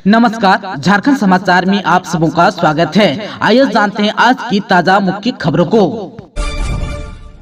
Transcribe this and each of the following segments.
नमस्कार, झारखंड समाचार में आप सबों का स्वागत है। आइए जानते हैं आज की ताजा मुख्य खबरों को।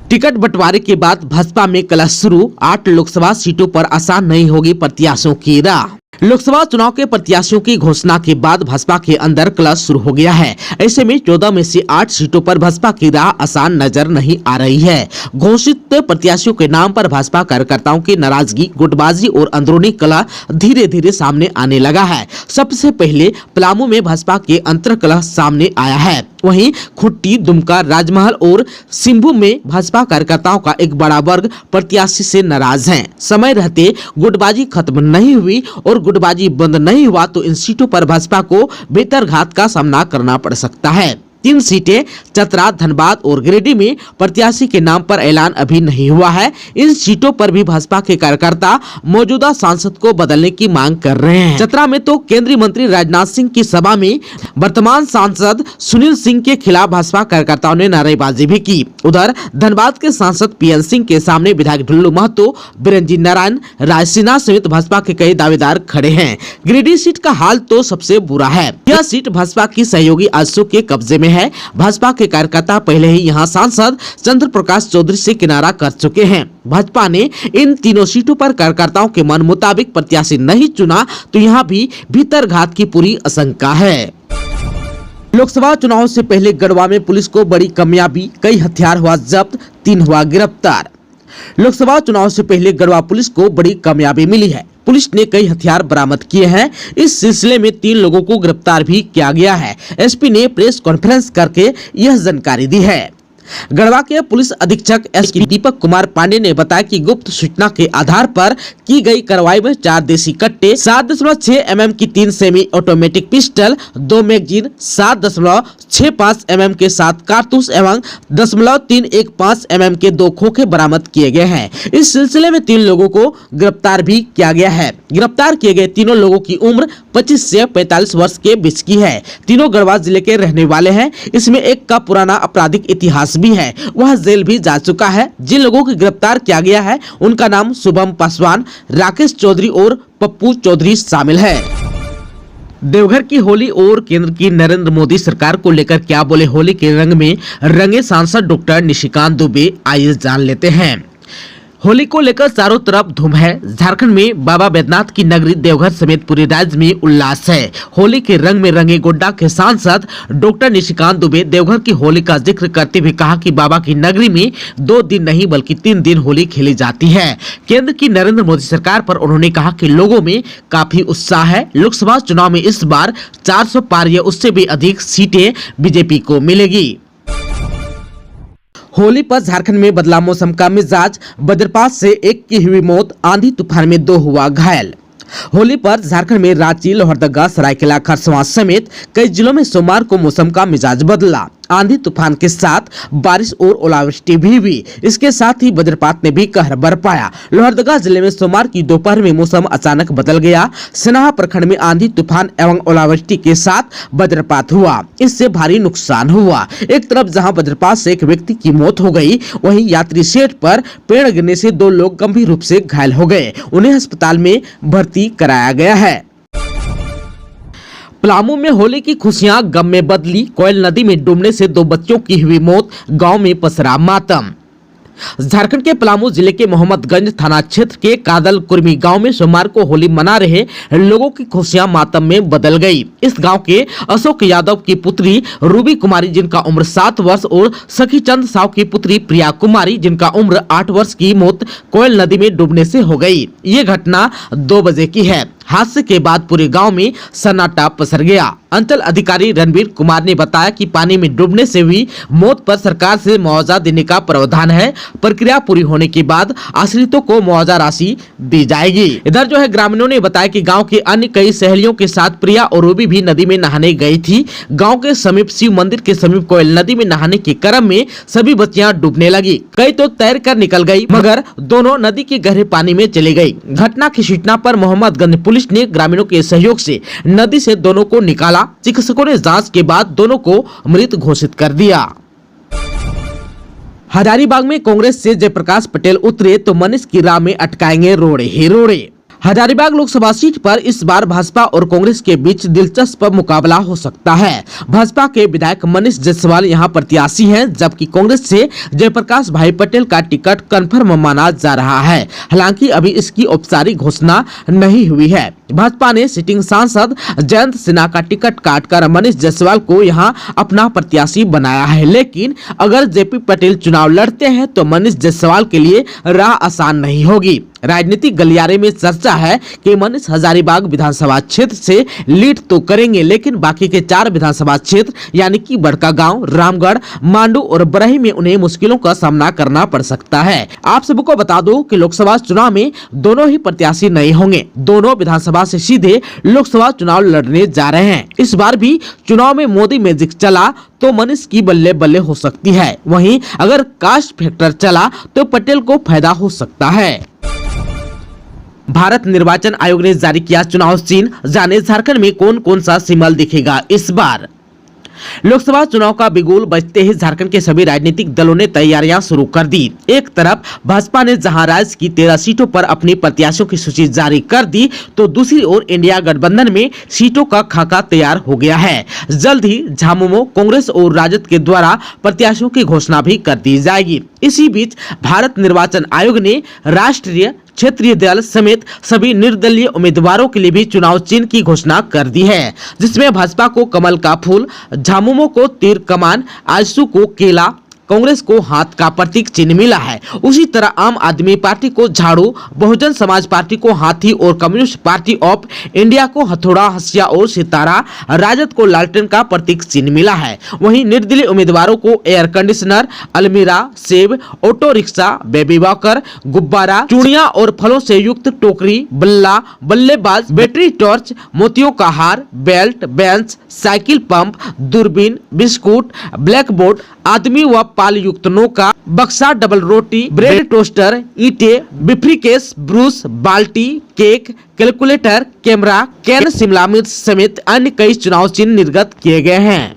टिकट बंटवारे के बाद भाजपा में कलह शुरू, 8 लोकसभा सीटों पर आसान नहीं होगी प्रत्याशियों की राह। लोकसभा चुनाव के प्रत्याशियों की घोषणा के बाद भाजपा के अंदर कलह शुरू हो गया है। ऐसे में 14 में से 8 सीटों पर भाजपा की राह आसान नजर नहीं आ रही है। घोषित प्रत्याशियों के नाम पर भाजपा कार्यकर्ताओं की नाराजगी, गुटबाजी और अंदरूनी कलह धीरे धीरे सामने आने लगा है। सबसे पहले पलामू में भाजपा के अंतर कलह सामने आया है। वहीं खुट्टी, दुमका, राजमहल और सिंहभूम में भाजपा कार्यकर्ताओं का एक बड़ा वर्ग प्रत्याशी से नाराज है। समय रहते गुटबाजी खत्म नहीं हुई और गुटबाजी बंद नहीं हुआ तो इन सीटों पर भाजपा को बेतरघात का सामना करना पड़ सकता है। 3 सीटें चतरा, धनबाद और गिरिडीह में प्रत्याशी के नाम पर ऐलान अभी नहीं हुआ है। इन सीटों पर भी भाजपा के कार्यकर्ता मौजूदा सांसद को बदलने की मांग कर रहे हैं। चतरा में तो केंद्रीय मंत्री राजनाथ सिंह की सभा में वर्तमान सांसद सुनील सिंह के खिलाफ भाजपा कार्यकर्ताओं ने नारेबाजी भी की। उधर धनबाद के सांसद पीएन सिंह के सामने विधायक ढुल्लू महतो, बिरंजी नारायण, राजसिन्हा समेत भाजपा के कई दावेदार खड़े हैं। गिरिडीह सीट का हाल तो सबसे बुरा है। यह सीट भाजपा की सहयोगी आजसू के कब्जे में है। भाजपा के कार्यकर्ता पहले ही यहां सांसद चंद्र प्रकाश चौधरी से किनारा कर चुके हैं। भाजपा ने इन तीनों सीटों पर कार्यकर्ताओं के मन मुताबिक प्रत्याशी नहीं चुना तो यहां भी भीतरघात की पूरी आशंका है। लोकसभा चुनाव से पहले गढ़वा में पुलिस को बड़ी कामयाबी, कई हथियार हुआ जब्त, 3 हुआ गिरफ्तार। लोकसभा चुनाव से पहले गढ़वा पुलिस को बड़ी कामयाबी मिली है। पुलिस ने कई हथियार बरामद किए हैं। इस सिलसिले में 3 लोगों को गिरफ्तार भी किया गया है। एसपी ने प्रेस कॉन्फ्रेंस करके यह जानकारी दी है। गढ़वा के पुलिस अधीक्षक एसपी दीपक कुमार पांडे ने बताया कि गुप्त सूचना के आधार पर की गई कार्रवाई में 4 देसी कट्टे, 7.6 mm की 3 semi automatic pistol, 2 magazine, 7.65 mm के 7 कारतूस एवं 0.315 mm के 2 खोखे बरामद किए गए हैं। इस सिलसिले में 3 लोगों को गिरफ्तार भी किया गया है। गिरफ्तार किए गए तीनों लोगों की उम्र 25 से 45 वर्ष के बीच की है। तीनों गढ़वा जिले के रहने वाले हैं। इसमें एक का पुराना आपराधिक इतिहास भी है, वह जेल भी जा चुका है। जिन लोगों को गिरफ्तार किया गया है उनका नाम शुभम पासवान, राकेश चौधरी और पप्पू चौधरी शामिल है। देवघर की होली और केंद्र की नरेंद्र मोदी सरकार को लेकर क्या बोले होली के रंग में रंगे सांसद डॉक्टर निशिकांत दुबे, आइए जान लेते हैं। होली को लेकर चारों तरफ धूम है। झारखंड में बाबा बैद्यनाथ की नगरी देवघर समेत पूरे राज्य में उल्लास है। होली के रंग में रंगे गोड्डा के सांसद डॉक्टर निशिकांत दुबे देवघर की होली का जिक्र करते हुए कहा कि बाबा की नगरी में 2 दिन नहीं बल्कि 3 दिन होली खेली जाती है। केंद्र की नरेंद्र मोदी सरकार पर उन्होंने कहा कि लोगों में काफी उत्साह है। लोकसभा चुनाव में इस बार 400 पार या उससे भी अधिक सीटें बीजेपी को मिलेगी। होली पर झारखंड में बदला मौसम का मिजाज, वज्रपात से 1 की हुई मौत, आंधी तूफान में 2 हुआ घायल। होली पर झारखंड में रांची, लोहरदगा, सरायकेला, खरसावां समेत कई जिलों में सोमवार को मौसम का मिजाज बदला। आंधी तूफान के साथ बारिश और ओलावृष्टि भी हुई। इसके साथ ही वज्रपात ने भी कहर बरपाया। लोहरदगा जिले में सोमवार की दोपहर में मौसम अचानक बदल गया। सनाहा प्रखंड में आंधी तूफान एवं ओलावृष्टि के साथ वज्रपात हुआ। इससे भारी नुकसान हुआ। एक तरफ जहां वज्रपात से एक व्यक्ति की मौत हो गई, वहीं यात्री सेट पर पेड़ गिरने से 2 लोग गंभीर रूप से घायल हो गए। उन्हें अस्पताल में भर्ती कराया गया है। पलामू में होली की खुशियां गम में बदली। कोयल नदी में डूबने से 2 बच्चों की हुई मौत, गांव में पसरा मातम। झारखंड के पलामू जिले के मोहम्मदगंज थाना क्षेत्र के कादल कुर्मी गांव में सोमवार को होली मना रहे लोगों की खुशियां मातम में बदल गई। इस गांव के अशोक यादव की पुत्री रूबी कुमारी जिनका उम्र 7 वर्ष और सखी चंद साव की पुत्री प्रिया कुमारी जिनका उम्र 8 वर्ष की मौत कोयल नदी में डूबने से हो गई। ये घटना 2 बजे की है। हादसे के बाद पूरे गांव में सन्नाटा पसर गया। अंचल अधिकारी रणवीर कुमार ने बताया कि पानी में डूबने से हुई मौत पर सरकार से मुआवजा देने का प्रावधान है। प्रक्रिया पूरी होने के बाद आश्रितों को मुआवजा राशि दी जाएगी। इधर जो है ग्रामीणों ने बताया कि गांव के अन्य कई सहेलियों के साथ प्रिया और रूबी भी नदी में नहाने गई थी। गांव के समीप शिव मंदिर के समीप कोयल नदी में नहाने के क्रम में सभी बच्चियां डूबने लगी। कई तो तैर कर निकल गई, मगर दोनों नदी के गहरे पानी में चली गई। घटना की सूचना पर मोहम्मदगंज पुलिस ने ग्रामीणों के सहयोग से नदी से दोनों को निकाला। चिकित्सकों ने जांच के बाद दोनों को मृत घोषित कर दिया। हजारीबाग में कांग्रेस से जयप्रकाश पटेल उतरे तो मनीष की राह में अटकाएंगे रोड़े ही रोड़े। हजारीबाग लोकसभा सीट पर इस बार भाजपा और कांग्रेस के बीच दिलचस्प मुकाबला हो सकता है। भाजपा के विधायक मनीष जायसवाल यहां प्रत्याशी हैं, जबकि कांग्रेस से जयप्रकाश भाई पटेल का टिकट कंफर्म माना जा रहा है। हालांकि अभी इसकी औपचारिक घोषणा नहीं हुई है। भाजपा ने सिटिंग सांसद जयंत सिन्हा का टिकट काटकर मनीष जायसवाल को यहां अपना प्रत्याशी बनाया है, लेकिन अगर जेपी पटेल चुनाव लड़ते हैं तो मनीष जायसवाल के लिए राह आसान नहीं होगी। राजनीतिक गलियारे में चर्चा है कि मनीष हजारीबाग विधानसभा क्षेत्र से लीड तो करेंगे, लेकिन बाकी के 4 विधानसभा क्षेत्र यानी कि बड़कागांव, रामगढ़, मांडू और बरही में उन्हें मुश्किलों का सामना करना पड़ सकता है। आप सबको बता दो कि लोकसभा चुनाव में दोनों ही प्रत्याशी नहीं होंगे। दोनों विधानसभा से सीधे लोकसभा चुनाव लड़ने जा रहे हैं। इस बार भी चुनाव में मोदी मैजिक चला तो मनीष की बल्ले बल्ले हो सकती है। वहीं अगर कास्ट फैक्टर चला तो पटेल को फायदा हो सकता है। भारत निर्वाचन आयोग ने जारी किया चुनाव चिन्ह, जाने झारखंड में कौन कौन सा सिंबल दिखेगा इस बार। लोकसभा चुनाव का बिगुल बजते ही झारखंड के सभी राजनीतिक दलों ने तैयारियां शुरू कर दी। एक तरफ भाजपा ने जहां राज्य की 13 सीटों पर अपनी प्रत्याशियों की सूची जारी कर दी, तो दूसरी ओर इंडिया गठबंधन में सीटों का खाका तैयार हो गया है। जल्द ही झामुमो, कांग्रेस और राजद के द्वारा प्रत्याशियों की घोषणा भी कर दी जाएगी। इसी बीच भारत निर्वाचन आयोग ने राष्ट्रीय, क्षेत्रीय दल समेत सभी निर्दलीय उम्मीदवारों के लिए भी चुनाव चिन्ह की घोषणा कर दी है, जिसमें भाजपा को कमल का फूल, झामुमो को तीर कमान, आजसू को केला, कांग्रेस को हाथ का प्रतीक चिन्ह मिला है। उसी तरह आम आदमी पार्टी को झाड़ू, बहुजन समाज पार्टी को हाथी और कम्युनिस्ट पार्टी ऑफ इंडिया को हथौड़ा, हंसिया और सितारा, राजद को लालटेन का प्रतीक चिन्ह मिला है। वहीं निर्दलीय उम्मीदवारों को एयर कंडीशनर, अलमीरा, सेब, ऑटो रिक्शा, बेबी वॉकर, गुब्बारा, चूड़ियां और फलों से युक्त टोकरी, बल्ला, बल्लेबाज, बैटरी टॉर्च, मोतियों का हार, बेल्ट, बेंच, साइकिल पंप, दूरबीन, बिस्कुट, ब्लैक बोर्ड, आदमी व पाल युक्त नौका, बक्सा, डबल रोटी, ब्रेड टोस्टर, ईंटे, बिफ्रीकेस, ब्रूस, बाल्टी, cake, calculator, camera, can, Shimla मिर्च समेत अन्य कई चुनाव चिन्ह निर्गत किए गए हैं।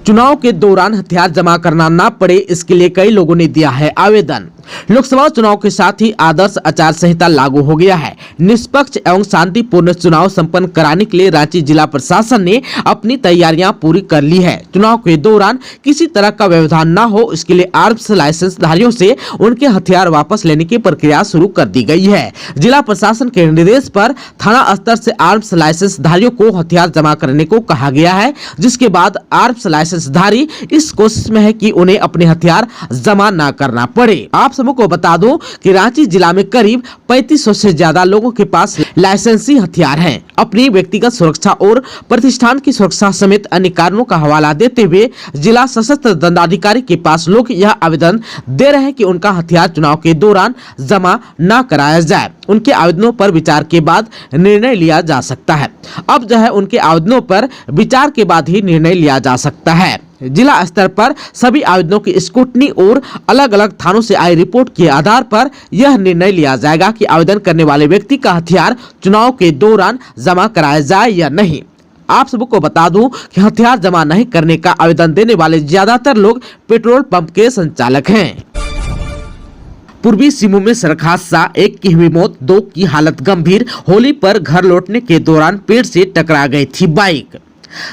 चुनाव के दौरान हथियार जमा करना ना पड़े, इसके लिए कई लोगों ने दिया है आवेदन। लोकसभा चुनाव के साथ ही आदर्श आचार संहिता लागू हो गया है। निष्पक्ष एवं शांतिपूर्ण चुनाव संपन्न कराने के लिए रांची जिला प्रशासन ने अपनी तैयारियां पूरी कर ली है। चुनाव के दौरान किसी तरह का व्यवधान न हो, इसके लिए आर्म्स लाइसेंस धारियों से उनके हथियार वापस लेने की प्रक्रिया शुरू कर दी गई है। जिला प्रशासन के निर्देश पर थाना स्तर से आर्म्स लाइसेंस धारियों को हथियार जमा करने को कहा गया है, जिसके बाद आर्म्स लाइसेंस धारी इस कोशिश में है कि उन्हें अपने हथियार जमा न करना पड़े। आप सबको बता दूं कि रांची जिला में करीब 3500 से ज्यादा लोगों के पास लाइसेंसी हथियार हैं। अपनी व्यक्तिगत सुरक्षा और प्रतिष्ठान की सुरक्षा समेत अन्य कारणों का हवाला देते हुए जिला सशस्त्र दंडाधिकारी के पास लोग यह आवेदन दे रहे हैं कि उनका हथियार चुनाव के दौरान जमा न कराया जाए। उनके आवेदनों पर विचार के बाद निर्णय लिया जा सकता है। अब जो है उनके आवेदनों पर विचार के बाद ही निर्णय लिया जा सकता है। जिला स्तर पर सभी आवेदनों की स्क्रूटनी और अलग अलग थानों से आई रिपोर्ट के आधार पर यह निर्णय लिया जाएगा कि आवेदन करने वाले व्यक्ति का हथियार चुनाव के दौरान जमा कराया जाए या नहीं। आप सबको बता दूं कि हथियार जमा नहीं करने का आवेदन देने वाले ज्यादातर लोग पेट्रोल पंप के संचालक हैं। पूर्वी सिंहभूम में सड़क हादसा, 1 की हुई मौत, 2 की हालत गंभीर। होली पर घर लौटने के दौरान पेड़ से टकरा गई थी बाइक।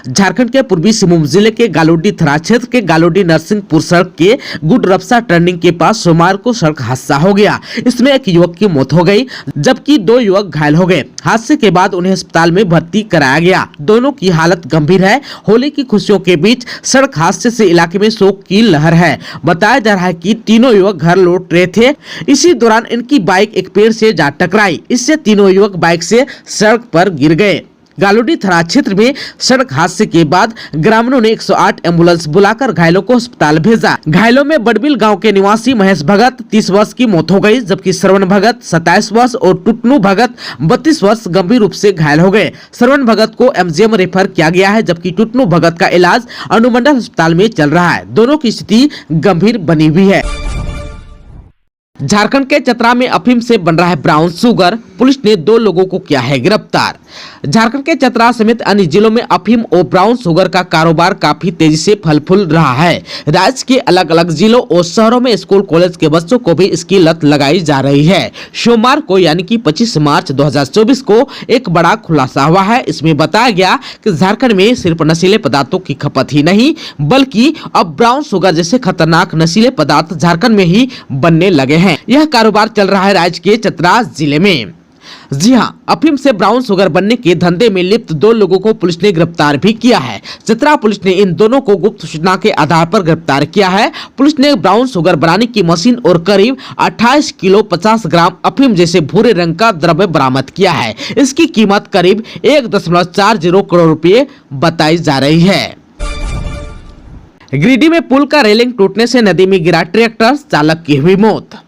झारखंड के पूर्वी सिंहभूम जिले के गालोडी थाना क्षेत्र के गालोडी नरसिंहपुर सड़क के गुडरप्सा टर्निंग के पास सोमवार को सड़क हादसा हो गया। इसमें एक युवक की मौत हो गई, जबकि 2 युवक घायल हो गए। हादसे के बाद उन्हें अस्पताल में भर्ती कराया गया। दोनों की हालत गंभीर है। होली की खुशियों के बीच सड़क हादसे से इलाके में शोक की लहर है। बताया जा रहा है कि तीनों युवक घर लौट रहे थे। इसी दौरान इनकी बाइक एक पेड़ से जा टकराई। इससे तीनों युवक बाइक से सड़क पर गिर गए। गालोडी थाना क्षेत्र में सड़क हादसे के बाद ग्रामीणों ने 108 एम्बुलेंस बुलाकर घायलों को अस्पताल भेजा। घायलों में बड़बिल गांव के निवासी महेश भगत 30 वर्ष की मौत हो गई, जबकि श्रवण भगत 27 वर्ष और टुटनू भगत 32 वर्ष गंभीर रूप से घायल हो गए। श्रवण भगत को एमजीएम रेफर किया गया है, जबकि टुटनू भगत का इलाज अनुमंडल अस्पताल में चल रहा है। दोनों की स्थिति गंभीर बनी हुई है। झारखंड के चतरा में अफीम से बन रहा है ब्राउन शुगर। पुलिस ने 2 लोगों को किया है गिरफ्तार। झारखंड के चतरा समेत अन्य जिलों में अफीम और ब्राउन शुगर का कारोबार काफी तेजी से फल फूल रहा है। राज्य के अलग अलग जिलों और शहरों में स्कूल कॉलेज के बच्चों को भी इसकी लत लगाई जा रही है। सोमवार को यानी कि 25 मार्च 2024 को एक बड़ा खुलासा हुआ है। इसमें बताया गया कि झारखंड में सिर्फ नशीले पदार्थों की खपत ही नहीं बल्कि अब ब्राउन शुगर जैसे खतरनाक नशीले पदार्थ झारखंड में ही बनने लगे हैं। यह कारोबार चल रहा है राज्य के चतरा जिले में। जी हां, अफीम से ब्राउन शुगर बनने के धंधे में लिप्त 2 लोगों को पुलिस ने गिरफ्तार भी किया है। चतरा पुलिस ने इन दोनों को गुप्त सूचना के आधार पर गिरफ्तार किया है। पुलिस ने ब्राउन शुगर बनाने की मशीन और करीब 28 किलो 50 ग्राम अफीम जैसे भूरे रंग का द्रव्य बरामद किया है। इसकी कीमत करीब 1.40 करोड़ रुपए बताई जा रही है। गिरिडीह में पुल का रेलिंग टूटने से नदी में गिरा ट्रैक्टर, चालक की हुई मौत।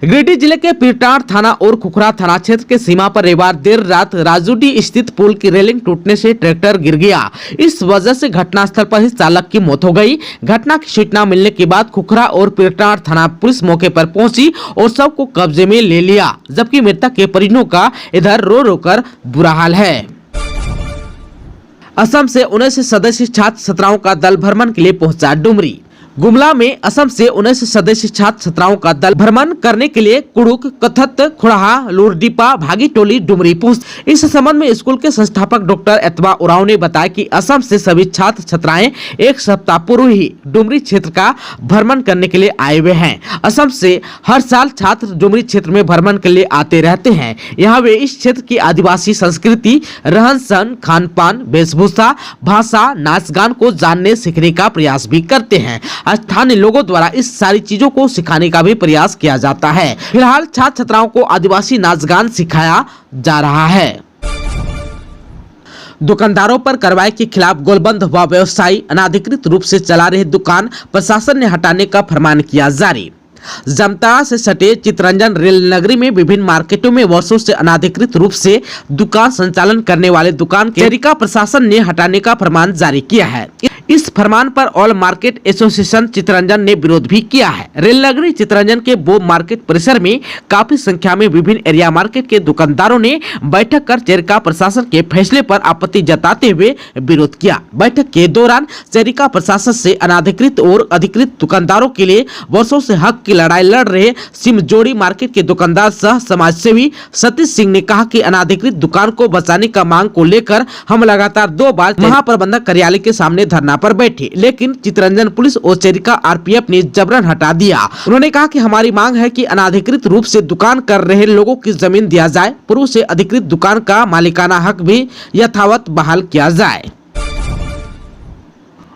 गिरिडीह जिले के पीरटांड थाना और खुखरा थाना क्षेत्र के सीमा पर रविवार देर रात राजूडी स्थित पुल की रेलिंग टूटने से ट्रैक्टर गिर गया। इस वजह से घटनास्थल पर ही चालक की मौत हो गई। घटना की सूचना मिलने के बाद खुखरा और पीरटांड थाना पुलिस मौके पर पहुंची और शव को कब्जे में ले लिया, जबकि मृतक के परिजनों का इधर रो रो कर बुरा हाल है। असम से 19 सदस्यीय छात्र छात्राओं का दल भ्रमण के लिए पहुंचा डुमरी। गुमला में असम से 19 सदस्यीय छात्र छात्राओं का दल भ्रमण करने के लिए कुड़ुक, कथत, खुड़हा, लुरडीपा, भागी टोली डुमरी पहुंचे। इस संबंध में स्कूल के संस्थापक डॉक्टर एतबा उरांव ने बताया कि असम से सभी छात्र छात्राएं एक सप्ताह पूर्व ही डुमरी क्षेत्र का भ्रमण करने के लिए आए हुए हैं। असम से हर साल छात्र डुमरी क्षेत्र में भ्रमण के लिए आते रहते हैं। यहाँ वे इस क्षेत्र की आदिवासी संस्कृति, रहन सहन, खान पान, वेशभूषा, भाषा, नाच गान को जानने सीखने का प्रयास भी करते हैं। स्थानीय लोगों द्वारा इस सारी चीजों को सिखाने का भी प्रयास किया जाता है। फिलहाल छात्र छात्राओं को आदिवासी नाच गान सिखाया जा रहा है। दुकानदारों पर कार्रवाई के खिलाफ गोलबंद हुआ व्यवसायी, अनाधिकृत रूप से चला रहे दुकान प्रशासन ने हटाने का फरमान किया जारी। जामताड़ा से सटे चितरंजन रेल नगरी में विभिन्न मार्केटों में वर्षों से अनाधिकृत रूप से दुकान संचालन करने वाले दुकान के तरीका प्रशासन ने हटाने का फरमान जारी किया है। इस फरमान पर ऑल मार्केट एसोसिएशन चितरंजन ने विरोध भी किया है। रेल नगरी चितरंजन के बो मार्केट परिसर में काफी संख्या में विभिन्न एरिया मार्केट के दुकानदारों ने बैठक कर चेरिका प्रशासन के फैसले पर आपत्ति जताते हुए विरोध किया। बैठक के दौरान चेरिका प्रशासन से अनाधिकृत और अधिकृत दुकानदारों के लिए वर्षों से हक की लड़ाई लड़ रहे सिमजोड़ी मार्केट के दुकानदार सह समाज सेवी सतीश सिंह ने कहा कि अनाधिकृत दुकान को बचाने का मांग को लेकर हम लगातार 2 बार महाप्रबंधक कार्यालय के सामने धरना पर बैठे, लेकिन चितरंजन पुलिस और चेरिका आरपीएफ ने जबरन हटा दिया। उन्होंने कहा कि हमारी मांग है कि अनाधिकृत रूप से दुकान कर रहे लोगों की जमीन दिया जाए, पूर्व से अधिकृत दुकान का मालिकाना हक भी यथावत बहाल किया जाए।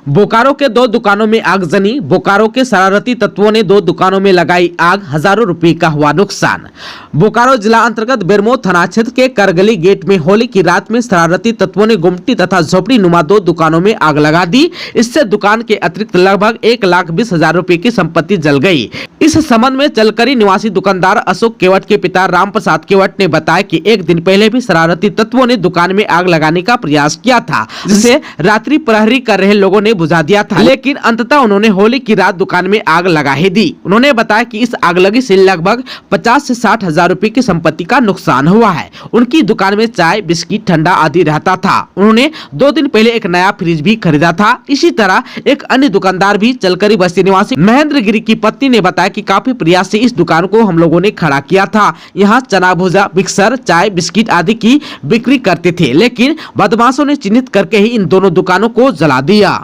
बोकारो के 2 दुकानों में आगजनी। बोकारो के शरारती तत्वों ने 2 दुकानों में लगाई आग, हजारों रुपए का हुआ नुकसान। बोकारो जिला अंतर्गत बेरमो थाना क्षेत्र के करगली गेट में होली की रात में शरारती तत्वों ने गुमटी तथा झोपड़ी नुमा 2 दुकानों में आग लगा दी। इससे दुकान के अतिरिक्त लगभग 1,20,000 रुपए की संपत्ति जल गई। इस संबंध में चलकरी निवासी दुकानदार अशोक केवट के पिता राम प्रसाद केवट ने बताया कि एक दिन पहले भी शरारती तत्वों ने दुकान में आग लगाने का प्रयास किया था, जिसे रात्रि प्रहरी कर रहे लोगों ने बुझा दिया था, लेकिन अंततः उन्होंने होली की रात दुकान में आग लगा ही दी। उन्होंने बताया कि इस आगलगी से लगभग 50 से 60 हजार रुपए की संपत्ति का नुकसान हुआ है। उनकी दुकान में चाय, बिस्किट, ठंडा आदि रहता था। उन्होंने 2 दिन पहले एक नया फ्रिज भी खरीदा था। इसी तरह एक अन्य दुकानदार भी चलकरी बस्ती निवासी महेंद्र गिरी की पत्नी ने बताया कि काफी प्रयास से इस दुकान को हम लोगों ने खड़ा किया था। यहाँ चना भुजा, मिक्सर, चाय, बिस्किट आदि की बिक्री करते थे, लेकिन बदमाशों ने चिन्हित करके ही इन दोनों दुकानों को जला दिया।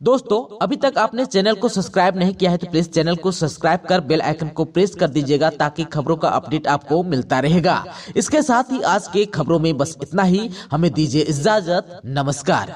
दोस्तों, अभी तक आपने चैनल को सब्सक्राइब नहीं किया है तो प्लीज चैनल को सब्सक्राइब कर बेल आइकन को प्रेस कर दीजिएगा ताकि खबरों का अपडेट आपको मिलता रहेगा। इसके साथ ही आज के खबरों में बस इतना ही। हमें दीजिए इजाजत। नमस्कार।